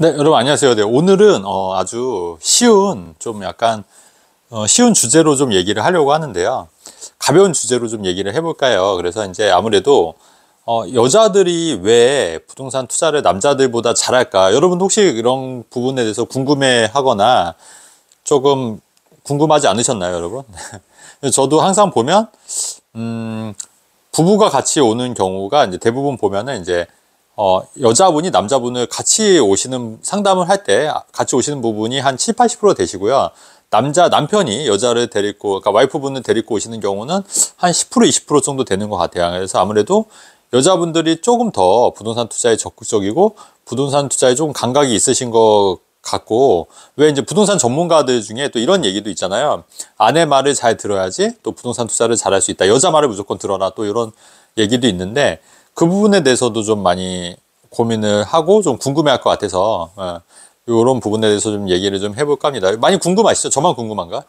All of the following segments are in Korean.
네, 여러분 안녕하세요. 네, 오늘은 아주 쉬운 좀 약간 쉬운 주제로 좀 얘기를 하려고 하는데요. 가벼운 주제로 좀 얘기를 해볼까요? 그래서 이제 아무래도 여자들이 왜 부동산 투자를 남자들보다 잘할까? 여러분 혹시 이런 부분에 대해서 궁금해하거나 조금 궁금하지 않으셨나요, 여러분? 저도 항상 보면 부부가 같이 오는 경우가 이제 대부분 보면은 이제 여자분이 남자분을 같이 오시는 상담을 할 때 같이 오시는 부분이 한 7, 80% 되시고요. 남편이 여자를 데리고, 그러니까 와이프분을 데리고 오시는 경우는 한 10%, 20% 정도 되는 것 같아요. 그래서 아무래도 여자분들이 조금 더 부동산 투자에 적극적이고 부동산 투자에 조금 감각이 있으신 것 같고, 왜 이제 부동산 전문가들 중에 또 이런 얘기도 있잖아요. 아내 말을 잘 들어야지 또 부동산 투자를 잘할 수 있다. 여자 말을 무조건 들어라. 또 이런 얘기도 있는데, 그 부분에 대해서도 좀 많이 고민을 하고 좀 궁금해할 것 같아서 이런 부분에 대해서 좀 얘기를 좀 해볼까 합니다. 많이 궁금하시죠? 저만 궁금한가?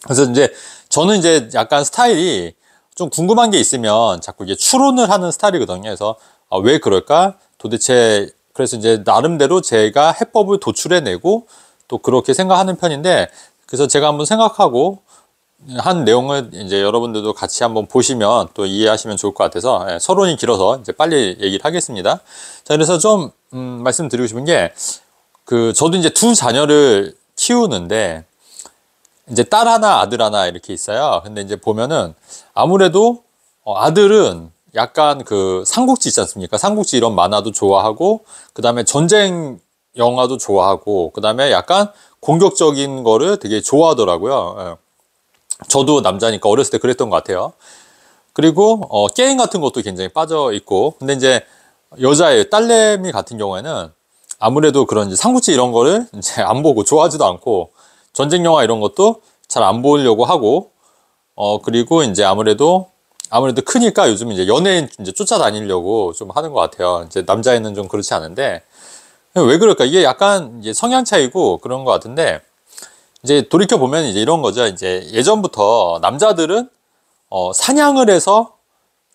그래서 이제 저는 이제 약간 스타일이 좀 궁금한 게 있으면 자꾸 이게 추론을 하는 스타일이거든요. 그래서 왜 그럴까? 도대체 그래서 이제 나름대로 제가 해법을 도출해내고 또 그렇게 생각하는 편인데, 그래서 제가 한번 생각하고 한 내용을 이제 여러분들도 같이 한번 보시면 또 이해하시면 좋을 것 같아서 서론이 길어서 이제 빨리 얘기를 하겠습니다. 자, 그래서 좀 말씀드리고 싶은 게, 저도 이제 두 자녀를 키우는데 이제 딸 하나 아들 하나 이렇게 있어요. 근데 이제 보면은 아무래도 아들은 약간 그 삼국지 있지 않습니까? 삼국지 이런 만화도 좋아하고, 그 다음에 전쟁 영화도 좋아하고, 그 다음에 약간 공격적인 거를 되게 좋아하더라고요. 저도 남자니까 어렸을 때 그랬던 것 같아요. 그리고 게임 같은 것도 굉장히 빠져 있고. 근데 이제 여자의 딸내미 같은 경우에는 아무래도 그런 이제 삼국지 이런 거를 이제 안 보고 좋아하지도 않고, 전쟁 영화 이런 것도 잘 안 보려고 하고, 그리고 이제 아무래도 크니까 요즘 이제 연예인 이제 쫓아다니려고 좀 하는 것 같아요. 이제 남자애는 좀 그렇지 않은데, 왜 그럴까? 이게 약간 이제 성향 차이고 그런 것 같은데, 이제 돌이켜 보면 이제 이런 거죠. 이제 예전부터 남자들은 사냥을 해서,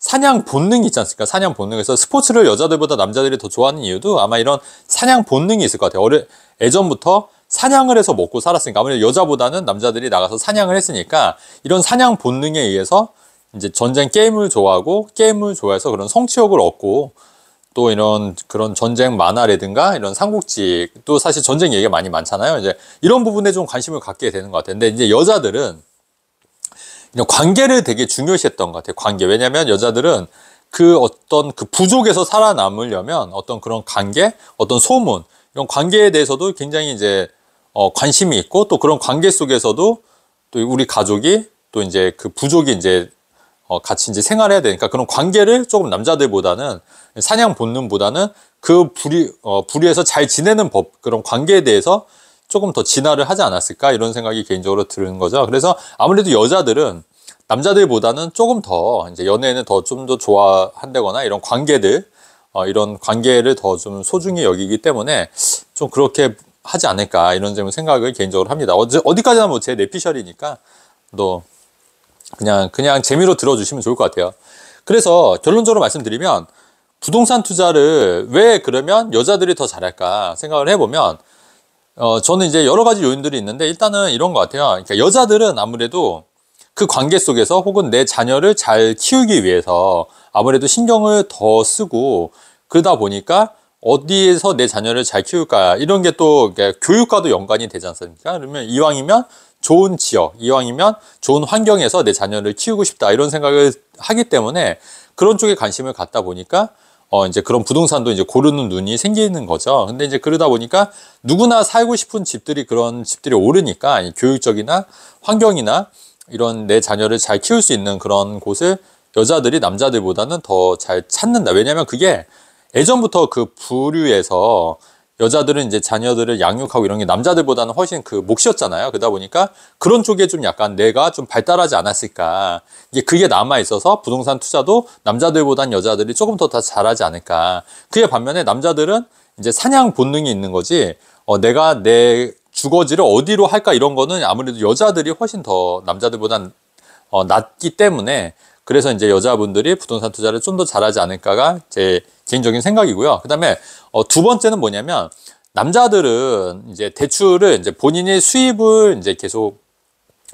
사냥 본능이 있지 않습니까? 사냥 본능에서 스포츠를 여자들보다 남자들이 더 좋아하는 이유도 아마 이런 사냥 본능이 있을 것 같아요. 예전부터 사냥을 해서 먹고 살았으니까, 아무래도 여자보다는 남자들이 나가서 사냥을 했으니까 이런 사냥 본능에 의해서 이제 전쟁 게임을 좋아하고, 게임을 좋아해서 그런 성취욕을 얻고, 또 이런 그런 전쟁 만화라든가 이런 삼국지, 또 사실 전쟁 얘기가 많이 많잖아요. 이제 이런 부분에 좀 관심을 갖게 되는 것 같아요. 근데 이제 여자들은 이런 관계를 되게 중요시했던 것 같아요. 관계. 왜냐면 여자들은 그 어떤 그 부족에서 살아남으려면 어떤 그런 관계, 어떤 소문, 이런 관계에 대해서도 굉장히 이제 관심이 있고, 또 그런 관계 속에서도 또 우리 가족이 또 이제 그 부족이 이제 같이 이제 생활해야 되니까, 그런 관계를 조금 남자들보다는, 사냥 본능보다는 그 부리에서 잘 지내는 법, 그런 관계에 대해서 조금 더 진화를 하지 않았을까, 이런 생각이 개인적으로 드는 거죠. 그래서 아무래도 여자들은 남자들보다는 조금 더 이제 연애는 더 좀 더 좋아한다거나, 이런 관계들, 이런 관계를 더 좀 소중히 여기기 때문에 좀 그렇게 하지 않을까, 이런 점 생각을 개인적으로 합니다. 어디까지나 뭐 제 내피셜이니까 또 그냥 재미로 들어주시면 좋을 것 같아요. 그래서 결론적으로 말씀드리면, 부동산 투자를 왜 그러면 여자들이 더 잘할까 생각을 해보면, 저는 이제 여러 가지 요인들이 있는데, 일단은 이런 것 같아요. 그러니까 여자들은 아무래도 그 관계 속에서 혹은 내 자녀를 잘 키우기 위해서 아무래도 신경을 더 쓰고, 그러다 보니까 어디에서 내 자녀를 잘 키울까, 이런 게 또 교육과도 연관이 되지 않습니까? 그러면 이왕이면 좋은 지역, 이왕이면 좋은 환경에서 내 자녀를 키우고 싶다, 이런 생각을 하기 때문에 그런 쪽에 관심을 갖다 보니까 이제 그런 부동산도 이제 고르는 눈이 생기는 거죠. 근데 이제 그러다 보니까 누구나 살고 싶은 집들이, 그런 집들이 오르니까 교육적이나 환경이나 이런 내 자녀를 잘 키울 수 있는 그런 곳을 여자들이 남자들보다는 더 잘 찾는다. 왜냐면 그게 예전부터 그 부류에서 여자들은 이제 자녀들을 양육하고 이런 게 남자들보다는 훨씬 그 몫이었잖아요. 그러다 보니까 그런 쪽에 좀 약간 내가 좀 발달하지 않았을까. 이게 그게 남아 있어서 부동산 투자도 남자들보다는 여자들이 조금 더 잘하지 않을까. 그에 반면에 남자들은 이제 사냥 본능이 있는 거지, 내가 내 주거지를 어디로 할까, 이런 거는 아무래도 여자들이 훨씬 더 남자들보다는 낫기 때문에, 그래서 이제 여자분들이 부동산 투자를 좀 더 잘하지 않을까가 제 개인적인 생각이고요. 그 다음에 두 번째는 뭐냐면, 남자들은 이제 대출을 이제 본인의 수입을 이제 계속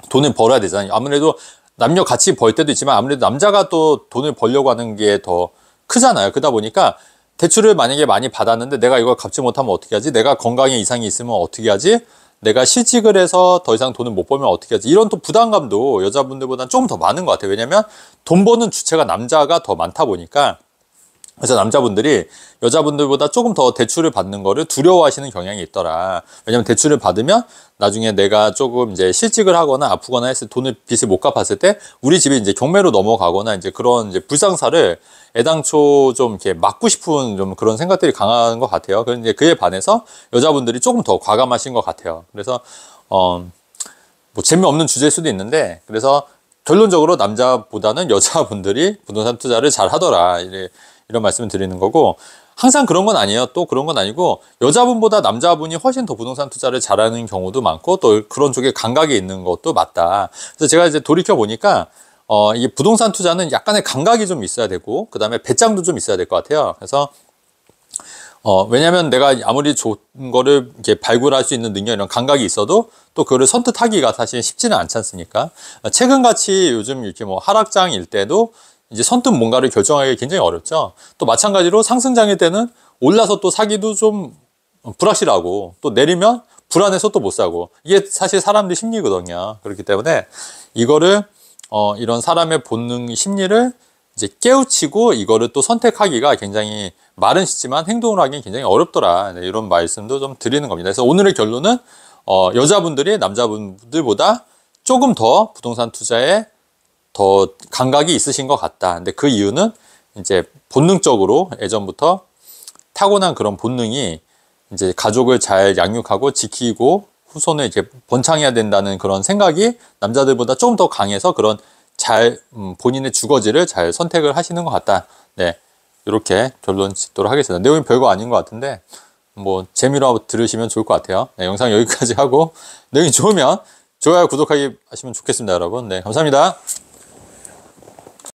돈을 벌어야 되잖아요. 아무래도 남녀 같이 벌 때도 있지만 아무래도 남자가 또 돈을 벌려고 하는 게 더 크잖아요. 그러다 보니까 대출을 만약에 많이 받았는데 내가 이걸 갚지 못하면 어떻게 하지? 내가 건강에 이상이 있으면 어떻게 하지? 내가 실직을 해서 더 이상 돈을 못 벌면 어떻게 하지? 이런 또 부담감도 여자분들보다는 조금 더 많은 것 같아요. 왜냐면 돈 버는 주체가 남자가 더 많다 보니까. 그래서 남자분들이 여자분들보다 조금 더 대출을 받는 거를 두려워하시는 경향이 있더라. 왜냐면 대출을 받으면 나중에 내가 조금 이제 실직을 하거나 아프거나 했을 때 빚을 못 갚았을 때 우리 집이 이제 경매로 넘어가거나 이제 그런 이제 불상사를 애당초 좀 이렇게 막고 싶은 좀 그런 생각들이 강한 것 같아요. 그런데 그에 반해서 여자분들이 조금 더 과감하신 것 같아요. 그래서 뭐 재미없는 주제일 수도 있는데 그래서 결론적으로 남자보다는 여자분들이 부동산 투자를 잘 하더라. 이런 말씀을 드리는 거고, 항상 그런 건 아니에요. 또 그런 건 아니고 여자분보다 남자분이 훨씬 더 부동산 투자를 잘하는 경우도 많고 또 그런 쪽에 감각이 있는 것도 맞다. 그래서 제가 이제 돌이켜 보니까 이 부동산 투자는 약간의 감각이 좀 있어야 되고 그 다음에 배짱도 좀 있어야 될 것 같아요. 그래서 왜냐면 내가 아무리 좋은 거를 이렇게 발굴할 수 있는 능력, 이런 감각이 있어도 또 그거를 선택하기가 사실 쉽지는 않지 않습니까? 최근같이 요즘 이렇게 뭐 하락장일 때도 이제 선뜻 뭔가를 결정하기 굉장히 어렵죠. 또 마찬가지로 상승장일 때는 올라서 또 사기도 좀 불확실하고 또 내리면 불안해서 또 못 사고 이게 사실 사람들 심리거든요. 그렇기 때문에 이거를 이런 사람의 본능 심리를 이제 깨우치고 이거를 또 선택하기가 굉장히 말은 쉽지만 행동을 하기는 굉장히 어렵더라. 네, 이런 말씀도 좀 드리는 겁니다. 그래서 오늘의 결론은 여자분들이 남자분들보다 조금 더 부동산 투자에 더 감각이 있으신 것 같다. 근데 그 이유는 이제 본능적으로 예전부터 타고난 그런 본능이 이제 가족을 잘 양육하고 지키고 후손을 이렇게 번창해야 된다는 그런 생각이 남자들보다 조금 더 강해서 그런 본인의 주거지를 잘 선택을 하시는 것 같다. 네. 이렇게 결론 짓도록 하겠습니다. 내용이 별거 아닌 것 같은데, 뭐, 재미로 들으시면 좋을 것 같아요. 네, 영상 여기까지 하고, 내용이 좋으면 좋아요, 구독하기 하시면 좋겠습니다, 여러분. 네, 감사합니다.